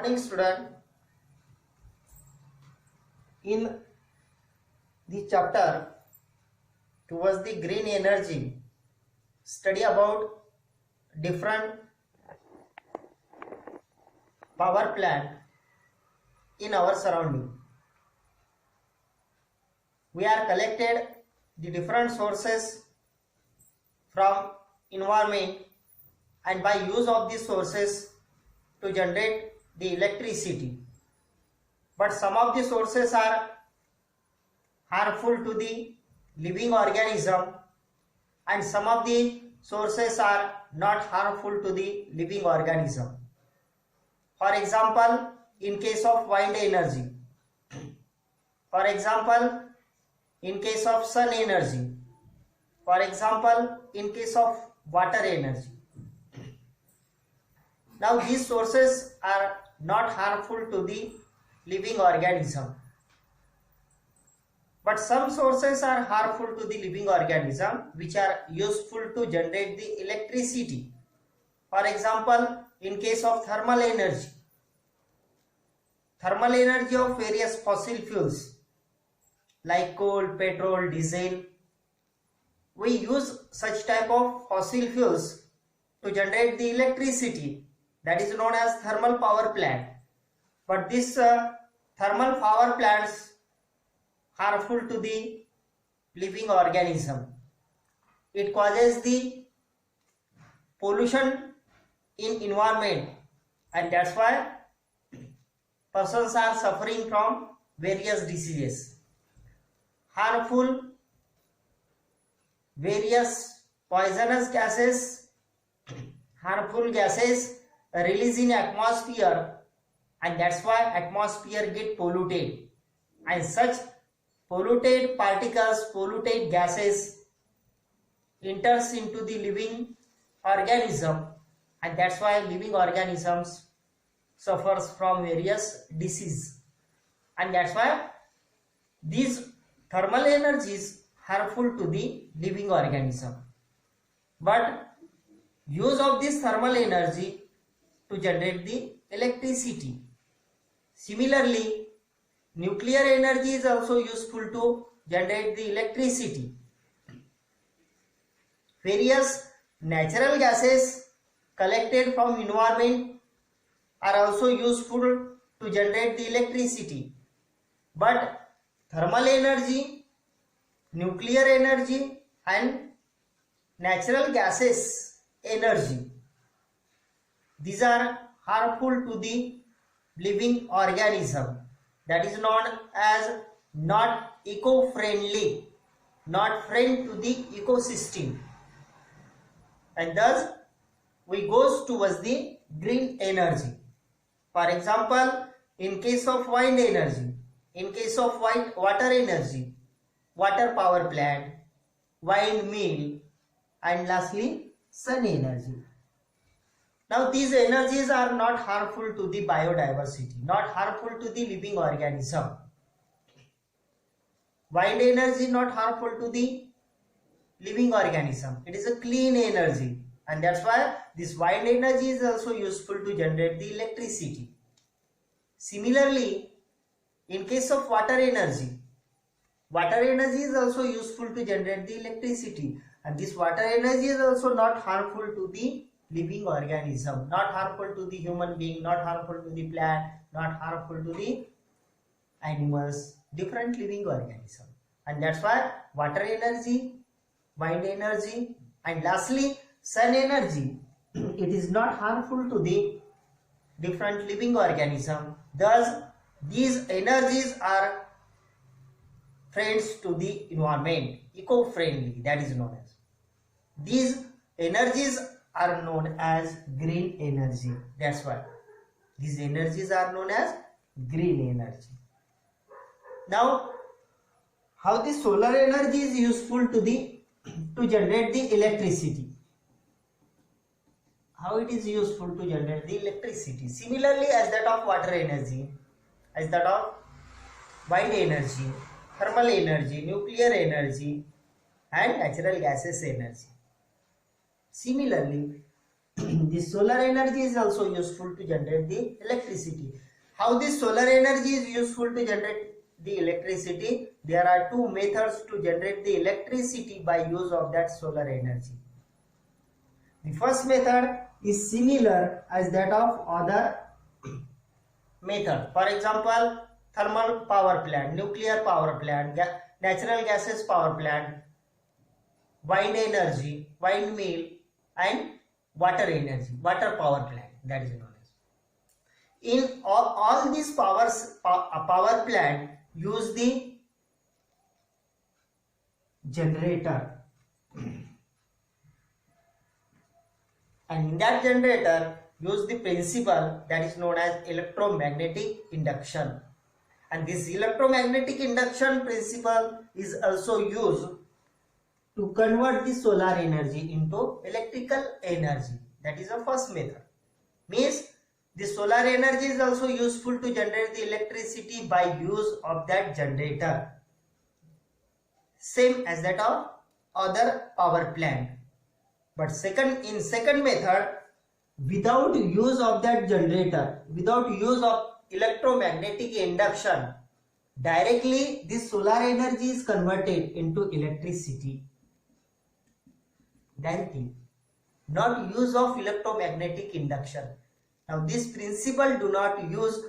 morning, student. In the chapter towards the green energy, study about different power plant in our surrounding. We are collected the different sources from environment, and by use of these sources to generate the electricity. But some of the sources are harmful to the living organism, and some of the sources are not harmful to the living organism. For example, in case of wind energy, for example, in case of sun energy, for example, in case of water energy. Now these sources are not harmful to the living organism, but some sources are harmful to the living organism which are useful to generate the electricity. For example, in case of thermal energy of various fossil fuels like coal, petrol, diesel, we use such type of fossil fuels to generate the electricity, that is known as thermal power plant. But this thermal power plants harmful to the living organism. It causes the pollution in environment, and that's why persons are suffering from various diseases. Harmful various poisonous gases, harmful gases released in atmosphere, and that's why atmosphere get polluted, and such polluted particles, polluted gases enters into the living organism, and that's why living organisms suffers from various disease. And that's why these thermal energies harmful to the living organism. But use of this thermal energy to generate the electricity. Similarly, nuclear energy is also useful to generate the electricity. Various natural gases collected from environment are also useful to generate the electricity. But thermal energy, nuclear energy and natural gases energy, these are harmful to the living organism. That is known as not eco-friendly, not friend to the ecosystem, and thus we goes towards the green energy. For example, in case of wind energy, in case of water energy, water power plant, windmill, and lastly sun energy. Now these energies are not harmful to the biodiversity, not harmful to the living organism. Wind energy not harmful to the living organism. It is a clean energy, and that's why this wind energy is also useful to generate the electricity. Similarly, in case of water energy is also useful to generate the electricity, and this water energy is also not harmful to the living organism, not harmful to the human being, not harmful to the plant, not harmful to the animals, different living organism. And that's why water energy, wind energy, and lastly sun energy, it is not harmful to the different living organism. Thus these energies are friends to the environment, eco-friendly, that is known as. These energies are known as green energy. That's why these energies are known as green energy. Now, how the solar energy is useful to generate the electricity. How it is useful to generate the electricity. Similarly as that of water energy, as that of wind energy, thermal energy, nuclear energy, and natural gases energy. Similarly, The solar energy is also useful to generate the electricity. How this solar energy is useful to generate the electricity? There are two methods to generate the electricity by use of that solar energy. The first method is similar as that of other method. For example, thermal power plant, nuclear power plant, natural gases power plant, wind energy, windmill, and water energy, water power plant, that is known as. In all these power plant use the generator, and in that generator use the principle that is known as electromagnetic induction. And this electromagnetic induction principle is also used to convert the solar energy into electrical energy. That is the first method. Means the solar energy is also useful to generate the electricity by use of that generator, same as that of other power plant. But in second method, without use of that generator, without use of electromagnetic induction, directly this solar energy is converted into electricity. Directly, not use of electromagnetic induction. Now this principle do not use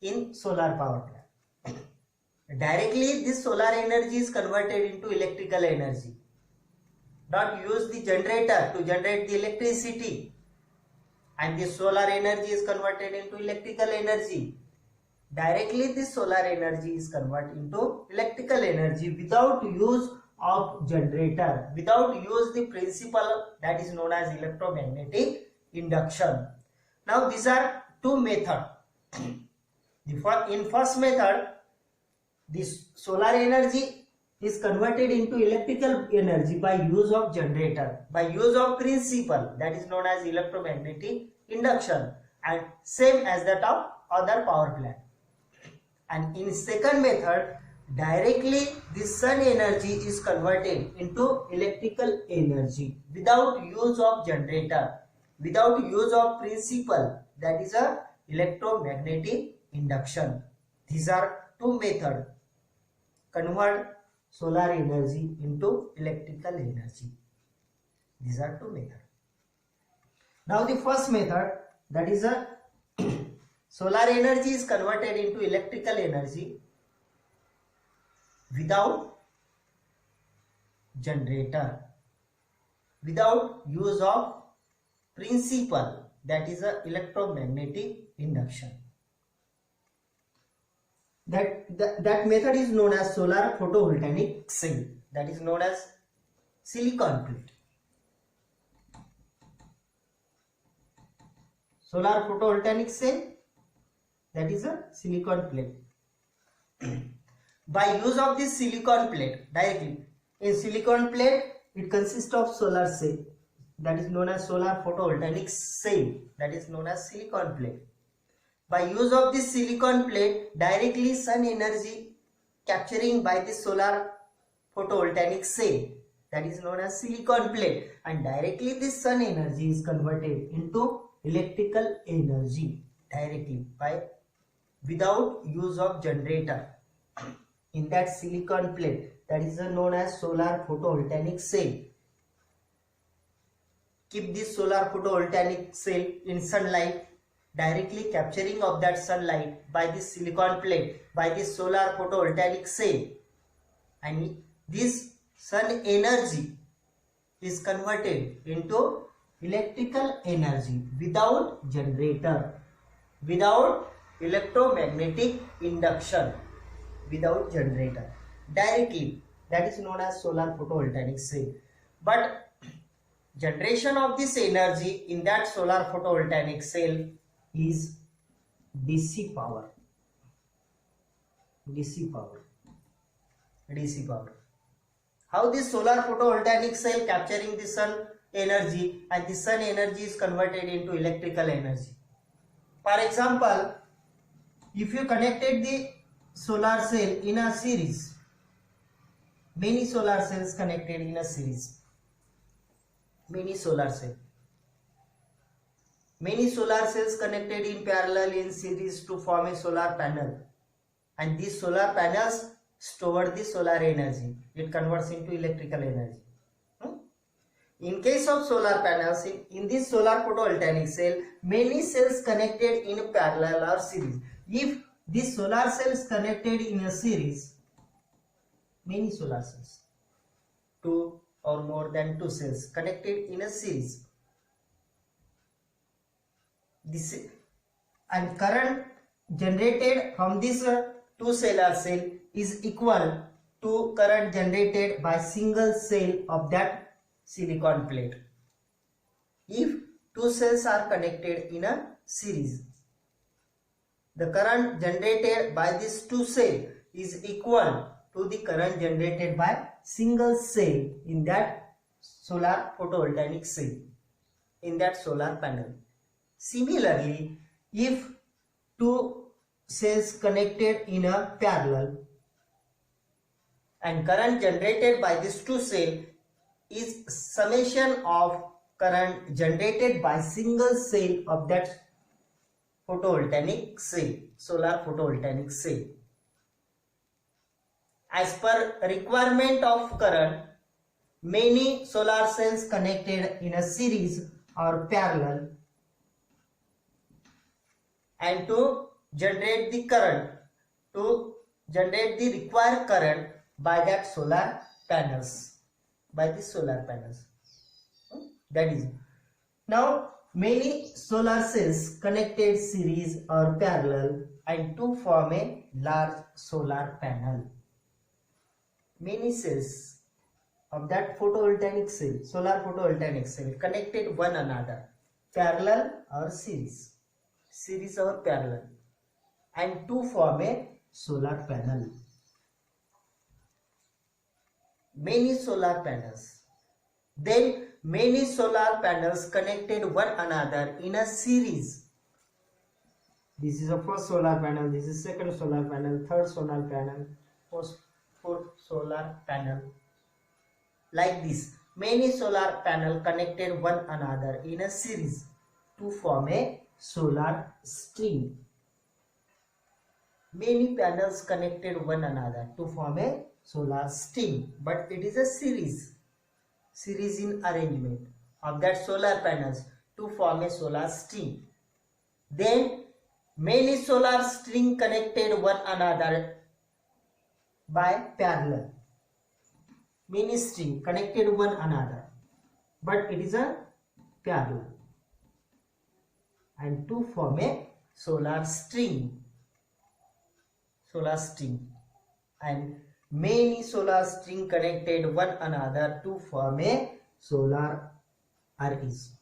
in solar power plant. Directly this solar energy is converted into electrical energy. Not use the generator to generate the electricity, and the solar energy is converted into electrical energy. Directly this solar energy is converted into electrical energy without use of generator, without use the principle that is known as electromagnetic induction. Now these are two methods. In first method, this solar energy is converted into electrical energy by use of generator, by use of principle that is known as electromagnetic induction, and same as that of other power plant. And in second method, directly the sun energy is converted into electrical energy without use of generator, without use of principle, that is a electromagnetic induction. These are two methods. Convert solar energy into electrical energy. These are two methods. Now the first method, that is a solar energy is converted into electrical energy without generator, without use of principle, that is a electromagnetic induction. That method is known as solar photovoltaic cell, that is known as silicon plate. Solar photovoltaic cell, that is a silicon plate. By use of this silicon plate, directly in silicon plate it consists of solar cell, that is known as solar photovoltaic cell, that is known as silicon plate. By use of this silicon plate, directly sun energy capturing by the solar photovoltaic cell, that is known as silicon plate, and directly this sun energy is converted into electrical energy directly by without use of generator in that silicon plate, that is known as solar photovoltaic cell. Keep this solar photovoltaic cell in sunlight, directly capturing of that sunlight by this silicon plate, by this solar photovoltaic cell, and this sun energy is converted into electrical energy without generator, without electromagnetic induction, without generator, directly. That is known as solar photovoltaic cell. But generation of this energy in that solar photovoltaic cell is DC power. DC power. DC power. How this solar photovoltaic cell capturing the sun energy, and the sun energy is converted into electrical energy. For example, if you connected the solar cell in a series, many solar cells connected in a series, many solar cells, Many solar cells connected in parallel in series to form a solar panel, and these solar panels store the solar energy. It converts into electrical energy. In case of solar panels, in this solar photovoltaic cell, many cells connected in parallel or series. If this solar cell is connected in a series, many solar cells, 2 or more than 2 cells connected in a series, this and current generated from this 2 solar cell is equal to current generated by single cell of that silicon plate. If 2 cells are connected in a series, the current generated by this 2 cell is equal to the current generated by single cell in that solar photovoltaic cell, in that solar panel. Similarly, if 2 cells connected in a parallel and current generated by this 2 cell is summation of current generated by single cell of that photovoltaic cell, solar photovoltaic cell. As per requirement of current, many solar cells connected in a series or parallel, and to generate the current, to generate the required current by that solar panels, by the solar panels. That is, now many solar cells connected series or parallel and to form a large solar panel. Many cells of that photovoltaic cell, solar photovoltaic cell, connected one another, parallel or series, series or parallel, and to form a solar panel. Many solar panels. Then many solar panels connected one another in a series. This is a first solar panel, this is second solar panel, third solar panel, fourth solar panel. Like this, many solar panels connected one another in a series to form a solar string. Many panels connected one another to form a solar string, but it is a series in arrangement of that solar panels to form a solar string. Then many solar string connected one another by parallel. Many string connected one another, but it is a parallel, and to form a solar string. And many solar string connected one another to form a solar arrays.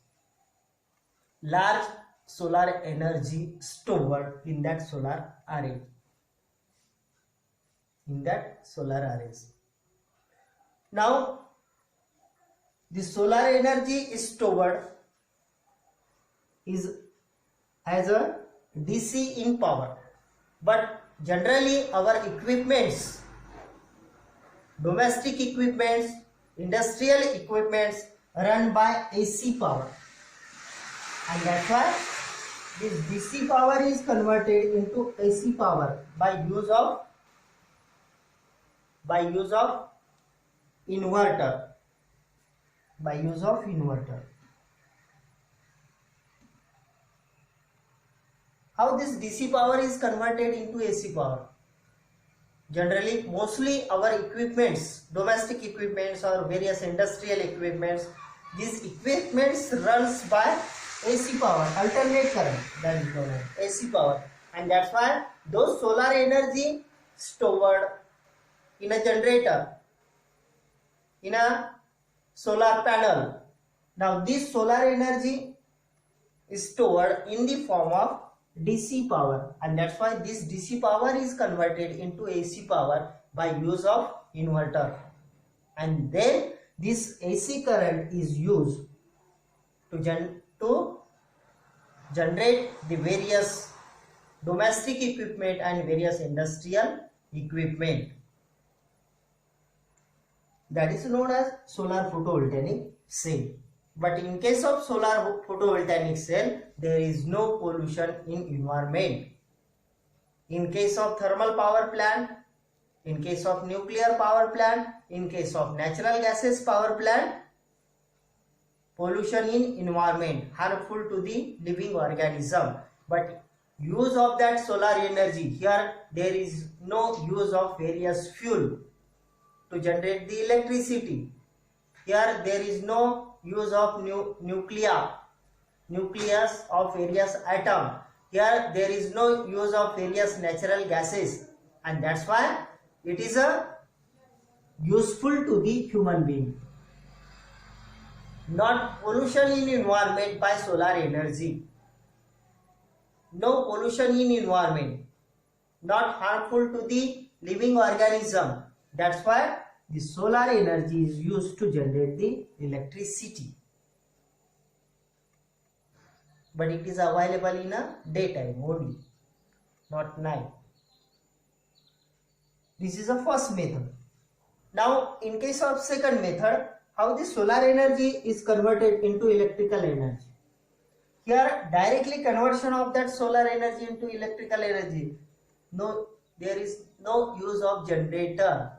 Large solar energy stored in that solar array, in that solar arrays. Now the solar energy is stored is as a DC in power, but generally our equipments, domestic equipments, industrial equipments run by AC power, and that's why this DC power is converted into AC power by use of inverter. How this DC power is converted into AC power? Generally, mostly our equipments, domestic equipments or various industrial equipments, these equipments runs by AC power, alternate current, that is known as AC power, and that's why those solar energy stored in a generator, in a solar panel. Now this solar energy is stored in the form of DC power, and that's why this DC power is converted into AC power by use of inverter, and then this AC current is used to generate the various domestic equipment and various industrial equipment. That is known as solar photovoltaic cell. But in case of solar photovoltaic cell, there is no pollution in environment. In case of thermal power plant, in case of nuclear power plant, in case of natural gases power plant, pollution in environment harmful to the living organism. But use of that solar energy, here there is no use of various fuel to generate the electricity. Here there is no use of nucleus of various atom. Here there is no use of various natural gases, and that's why it is useful to the human being. Not pollution in environment by solar energy. No pollution in environment. Not harmful to the living organism. That's why the solar energy is used to generate the electricity. But it is available in a daytime only, not night. This is the first method. Now, in case of second method, how the solar energy is converted into electrical energy. Here, directly conversion of that solar energy into electrical energy. No, there is no use of generator.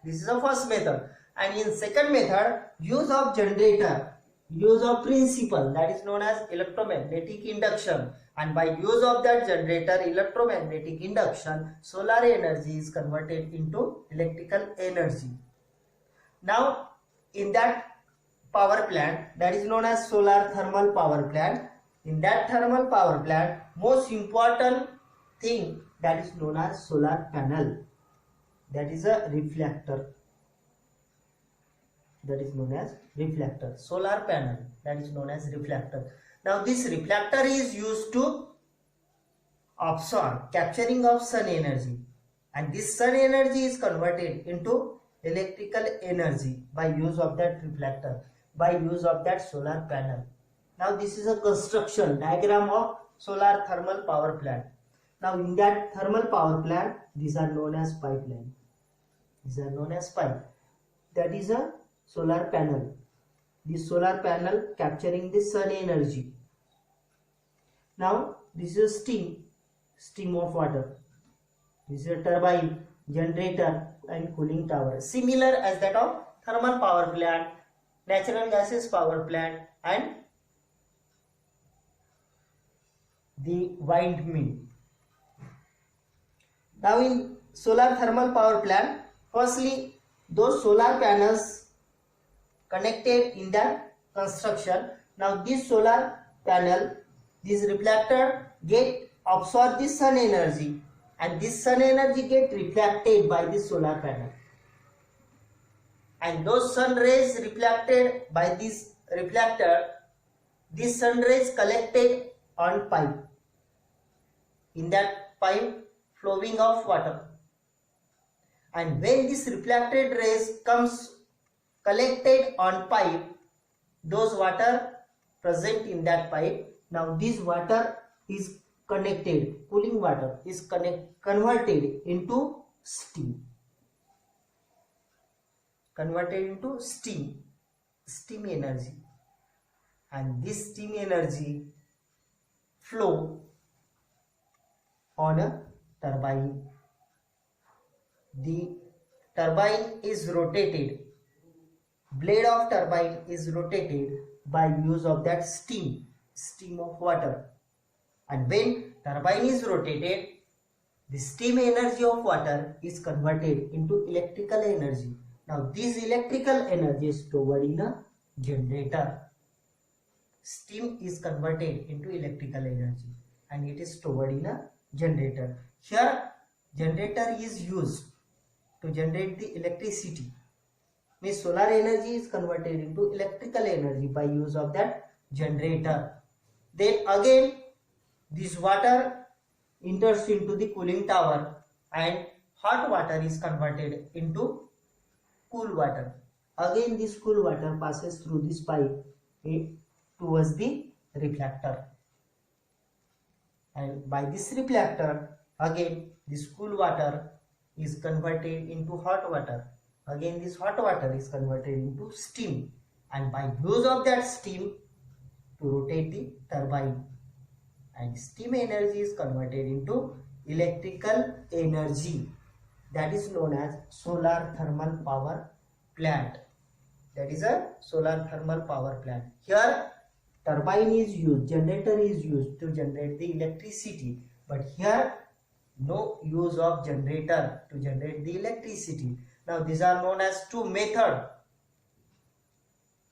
This is the first method. And in second method, use of generator, use of principle, that is known as electromagnetic induction. And by use of that generator, electromagnetic induction, solar energy is converted into electrical energy. Now, in that power plant, that is known as solar thermal power plant, in that thermal power plant, most important thing that is known as solar panel, that is a reflector, that is known as reflector. Solar panel, that is known as reflector. Now this reflector is used to absorb, capturing of sun energy, and this sun energy is converted into electrical energy by use of that reflector, by use of that solar panel. Now this is a construction diagram of solar thermal power plant. Now in that thermal power plant, these are known as pipeline. These are known as pipe. That is a solar panel. This solar panel capturing the sun energy. Now this is steam of water. This is a turbine, generator and cooling tower, similar as that of thermal power plant, natural gases power plant and the windmill. Now in solar thermal power plant, firstly those solar panels connected in the construction. Now this solar panel, this reflector get absorb the sun energy, and this sun energy get reflected by the solar panel, and those sun rays reflected by this reflector, these sun rays collected on pipe, in that pipe flowing of water, and when this reflected rays comes collected on pipe, those water present in that pipe, now this water is connected, cooling water is converted into steam, steam energy, and this steam energy flow on a turbine. The turbine is rotated, blade of turbine is rotated by use of that steam of water, and when turbine is rotated, the steam energy of water is converted into electrical energy. Now this electrical energy is stored in a generator. Steam is converted into electrical energy and it is stored in a generator. Here generator is used to generate the electricity. Means solar energy is converted into electrical energy by use of that generator. Then again this water enters into the cooling tower and hot water is converted into cool water. Again this cool water passes through this pipe towards the reflector, and by this reflector again this cool water is converted into hot water. Again this hot water is converted into steam, and by use of that steam to rotate the turbine, and steam energy is converted into electrical energy, that is known as solar thermal power plant. That is a solar thermal power plant. Here turbine is used, generator is used to generate the electricity, but here no use of generator to generate the electricity. Now these are known as two methods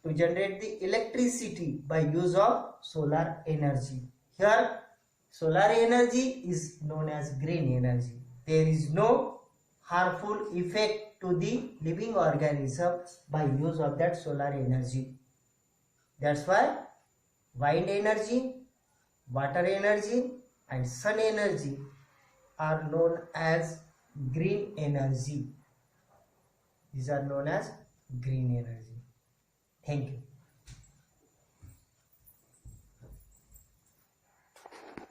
to generate the electricity by use of solar energy. Here solar energy is known as green energy. There is no harmful effect to the living organism by use of that solar energy. That's why wind energy, water energy and sun energy are known as green energy. These are known as green energy. Thank you.